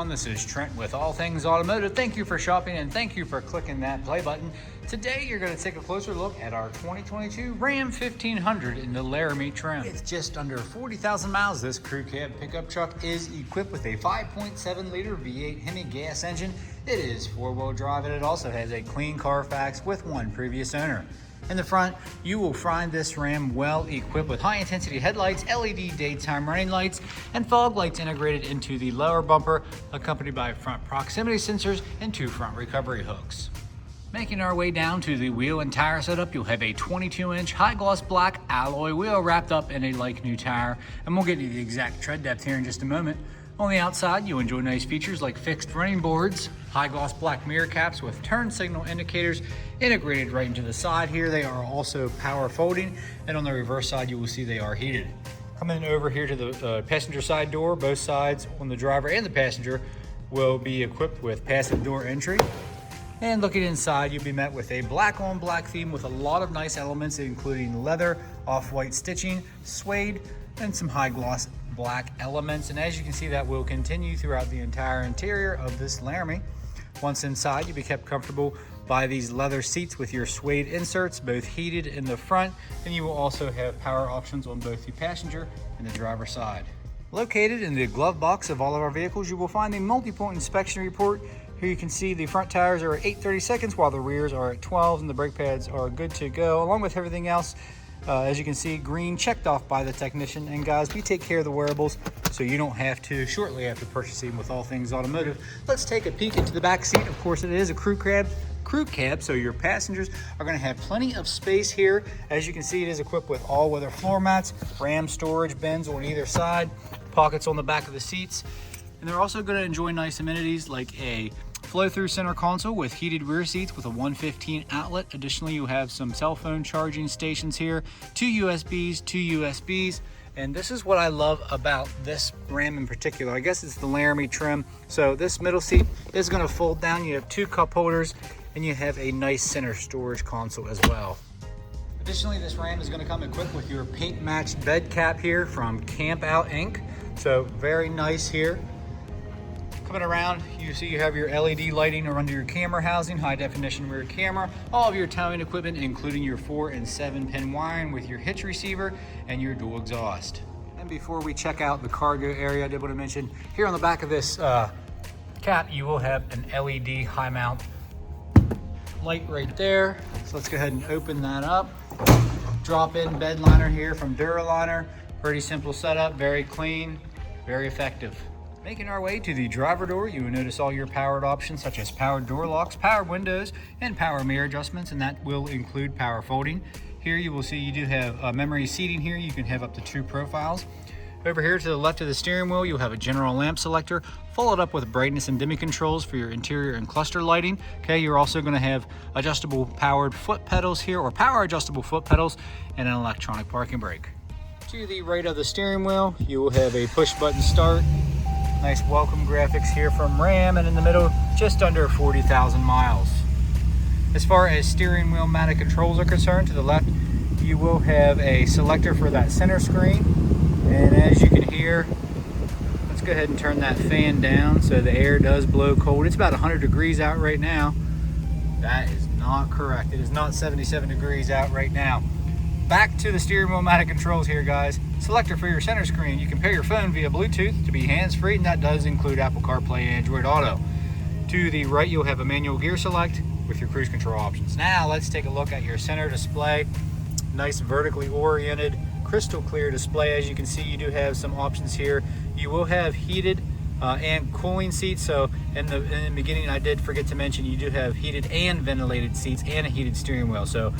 everyone, this is Trent with All Things Automotive. Thank you for shopping and thank you for clicking that play button. Today you're going to take a closer look at our 2022 Ram 1500 in the Laramie trim. It's just under 40,000 miles. This crew cab pickup truck is equipped with a 5.7 liter V8 Hemi gas engine. It is four-wheel drive and it also has a clean Carfax with one previous owner. In the front, you will find this Ram well equipped with high intensity headlights, LED daytime running lights, and fog lights integrated into the lower bumper, accompanied by front proximity sensors and two front recovery hooks. Making our way down to the wheel and tire setup, you'll have a 22-inch high gloss black alloy wheel wrapped up in a like new tire, and we'll get to the exact tread depth here in just a moment. On the outside, you'll enjoy nice features like fixed running boards, high gloss black mirror caps with turn signal indicators integrated right into the side here. They are also power folding, and on the reverse side, you will see they are heated. Coming over here to the passenger side door, both sides on the driver and the passenger will be equipped with passive door entry. And looking inside, you'll be met with a black on black theme with a lot of nice elements, including leather, off-white stitching, suede, and some high gloss black elements. And as you can see, that will continue throughout the entire interior of this Laramie. Once inside, you'll be kept comfortable by these leather seats with your suede inserts, both heated in the front, and you will also have power options on both the passenger and the driver's side. Located in the glove box of all of our vehicles, you will find the multi-point inspection report. Here you can see the front tires are at 8/32, while the rears are at 12, and the brake pads are good to go, along with everything else. As you can see, green checked off by the technician. And guys, we take care of the wearables so you don't have to shortly after purchasing with All Things Automotive. Let's take a peek into the back seat. Of course, it is a crew cab, so your passengers are going to have plenty of space here. As you can see, it is equipped with all-weather floor mats, Ram storage bins on either side, pockets on the back of the seats, and they're also going to enjoy nice amenities like a flow-through center console with heated rear seats with a 115 outlet. Additionally, you have some cell phone charging stations here, two USBs, and this is what I love about this Ram in particular. I guess it's the Laramie trim. So this middle seat is going to fold down. You have two cup holders, and you have a nice center storage console as well. Additionally, this Ram is going to come equipped with your paint-matched bed cap here from Camp Out Inc. So very nice here. Coming around, you see you have your LED lighting under your camera housing, high definition rear camera, all of your towing equipment, including your 4 and 7 pin wiring with your hitch receiver and your dual exhaust. And before we check out the cargo area, I did want to mention here on the back of this cap, you will have an LED high mount light right there. So let's go ahead and open that up. Drop in bed liner here from Dual-Pane. Pretty simple setup, very clean, very effective. Making our way to the driver door, you will notice all your powered options such as powered door locks, power windows, and power mirror adjustments, and that will include power folding. Here you will see you do have memory seating here. You can have up to 2 profiles. Over here to the left of the steering wheel, you'll have a general lamp selector, followed up with brightness and dimming controls for your interior and cluster lighting. Okay, you're also going to have adjustable powered foot pedals here, or power adjustable foot pedals, and an electronic parking brake. To the right of the steering wheel, you will have a push button start. Nice welcome graphics here from Ram, and in the middle, just under 40,000 miles. As far as steering wheel mounted controls are concerned, to the left, you will have a selector for that center screen. And as you can hear, let's go ahead and turn that fan down so the air does blow cold. It's about 100 degrees out right now. That is not correct. It is not 77 degrees out right now. Back to the steering wheel mounted controls here, guys. Selector for your center screen. You can pair your phone via Bluetooth to be hands-free, and that does include Apple CarPlay and Android Auto. To the right, you'll have a manual gear select with your cruise control options. Now, let's take a look at your center display. Nice vertically oriented, crystal clear display. As you can see, you do have some options here. You will have heated and cooling seats. So in the beginning, I did forget to mention you do have heated and ventilated seats and a heated steering wheel. So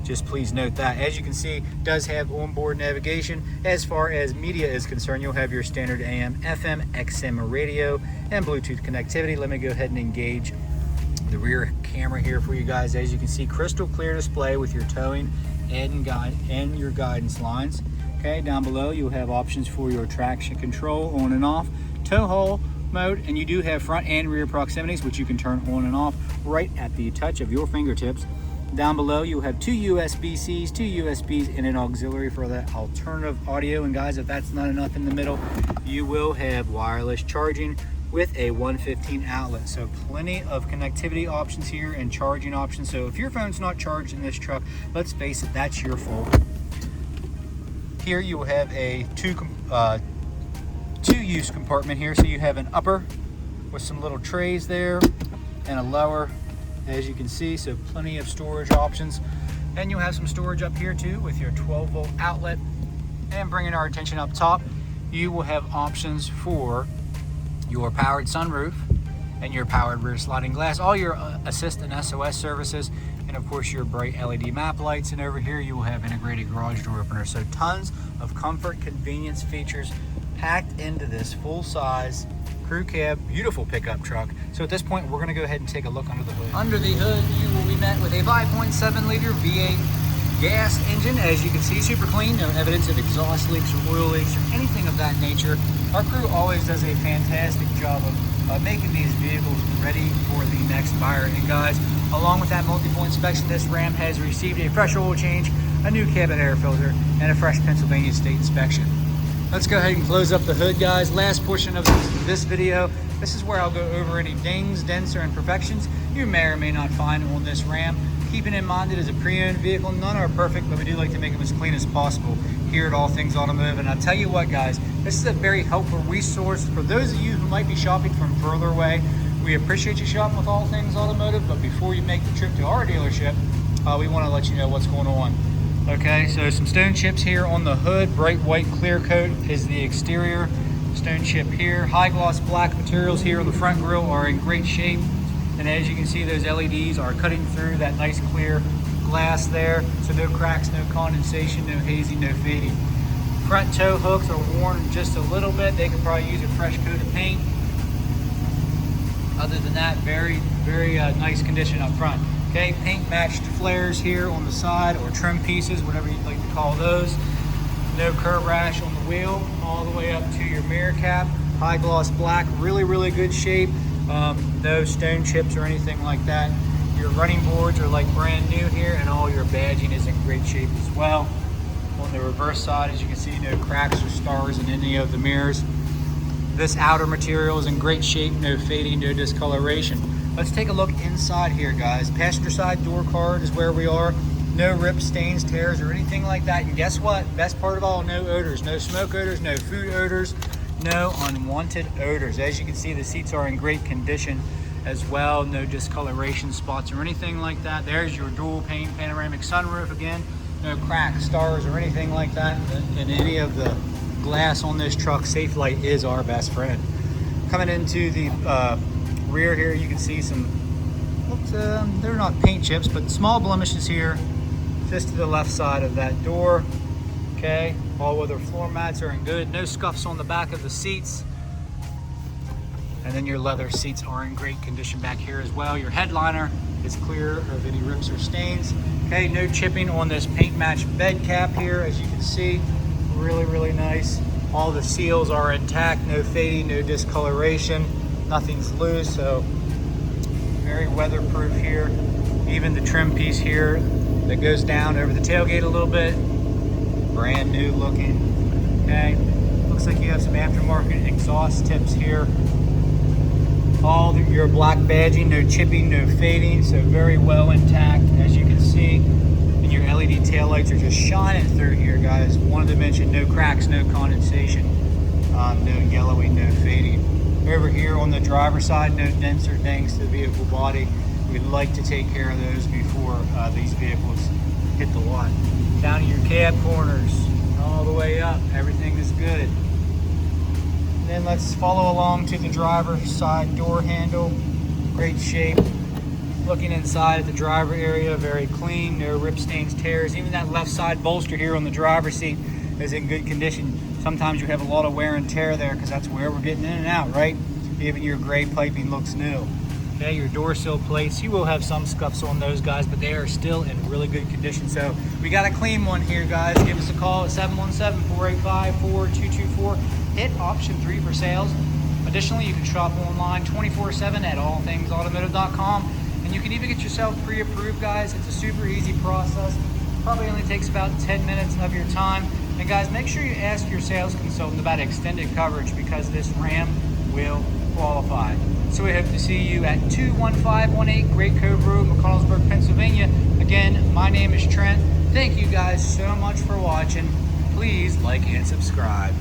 just please note that. As you can see, it does have onboard navigation. As far as media is concerned, you'll have your standard AM, FM, XM radio, and Bluetooth connectivity. Let me go ahead and engage the rear camera here for you guys. As you can see, crystal clear display with your towing and your guidance lines. Okay, down below you'll have options for your traction control on and off, tow haul mode, and you do have front and rear proximities, which you can turn on and off right at the touch of your fingertips. Down below, you'll have 2 USB-Cs, 2 USBs, and an auxiliary for that alternative audio. And guys, if that's not enough in the middle, you will have wireless charging with a 115 outlet. So plenty of connectivity options here and charging options. So if your phone's not charged in this truck, let's face it, that's your fault. Here you will have a two-use compartment here. So you have an upper with some little trays there and a lower, as you can see. So plenty of storage options. And you'll have some storage up here too with your 12-volt outlet. And bringing our attention up top, you will have options for your powered sunroof and your powered rear sliding glass, all your assist and SOS services, and of course your bright LED map lights. And over here you will have integrated garage door opener. So tons of comfort, convenience features packed into this full-size crew cab, beautiful pickup truck. So at this point, we're gonna go ahead and take a look under the hood. Under the hood, you will be met with a 5.7 liter V8 gas engine. As you can see, super clean, no evidence of exhaust leaks or oil leaks or anything of that nature. Our crew always does a fantastic job of making these vehicles ready for the next buyer. And guys, along with that multiple inspection, this Ram has received a fresh oil change, a new cabin air filter, and a fresh Pennsylvania state inspection. Let's go ahead and close up the hood, guys. Last portion of this video, this is where I'll go over any dings, dents, or imperfections you may or may not find on this Ram. Keeping in mind it is a pre-owned vehicle, none are perfect, but we do like to make them as clean as possible here at All Things Automotive. And I'll tell you what, guys, this is a very helpful resource for those of you who might be shopping from further away. We appreciate you shopping with All Things Automotive, but before you make the trip to our dealership, we want to let you know what's going on. Okay, so some stone chips here on the hood. Bright white clear coat is the exterior. Stone chip here. High gloss black materials here on the front grille are in great shape. And as you can see, those LEDs are cutting through that nice clear glass there. So no cracks, no condensation, no hazing, no fading. Front tow hooks are worn just a little bit. They could probably use a fresh coat of paint. Other than that, very nice condition up front. Okay, paint matched flares here on the side, or trim pieces, whatever you'd like to call those. No curb rash on the wheel, all the way up to your mirror cap. High gloss black, really good shape. No stone chips or anything like that. Your running boards are like brand new here, and all your badging is in great shape as well. On the reverse side, as you can see, no cracks or stars in any of the mirrors. This outer material is in great shape, no fading, no discoloration. Let's take a look inside here, guys. Passenger side door card is where we are. No rips, stains, tears, or anything like that. And guess what? Best part of all, no odors. No smoke odors, no food odors, no unwanted odors. As you can see, the seats are in great condition as well. No discoloration spots or anything like that. There's your dual-pane panoramic sunroof again. No cracks, stars, or anything like that in any of the glass on this truck. Safe Light is our best friend. Coming into the rear here, you can see some, they're not paint chips, but small blemishes here, just to the left side of that door. Okay, all-weather floor mats are in good. No scuffs on the back of the seats. And then your leather seats are in great condition back here as well. Your headliner is clear of any rips or stains. Okay, no chipping on this paint matched bed cap here, as you can see. Really nice. All the seals are intact, no fading, no discoloration. Nothing's loose, so very weatherproof here. Even the trim piece here that goes down over the tailgate a little bit, brand new looking. Okay, looks like you have some aftermarket exhaust tips here. All your black badging, no chipping, no fading, so very well intact, as you can see. And your LED taillights are just shining through here, guys. Wanted to mention no cracks, no condensation, no yellowing, no fading. Over here on the driver's side, no dents or dings to the vehicle body. We'd like to take care of those before these vehicles hit the lot. Down to your cab corners, all the way up, everything is good. Then let's follow along to the driver's side door handle. Great shape. Looking inside at the driver area, very clean, no rip, stains, tears. Even that left side bolster here on the driver's seat is in good condition. Sometimes you have a lot of wear and tear there because that's where we're getting in and out, right? Even your gray piping looks new. Okay, your door sill plates, you will have some scuffs on those, guys, but they are still in really good condition. So we got a clean one here, guys. Give us a call at 717-485-4224. Hit option 3 for sales. Additionally, you can shop online 24/7 at allthingsautomotive.com, and you can even get yourself pre-approved, guys. It's a super easy process. Probably only takes about 10 minutes of your time. And guys, make sure you ask your sales consultant about extended coverage, because this Ram will qualify. So we hope to see you at 21518 Great Cove Road, McConnellsburg, Pennsylvania. Again, my name is Trent. Thank you guys so much for watching. Please like and subscribe.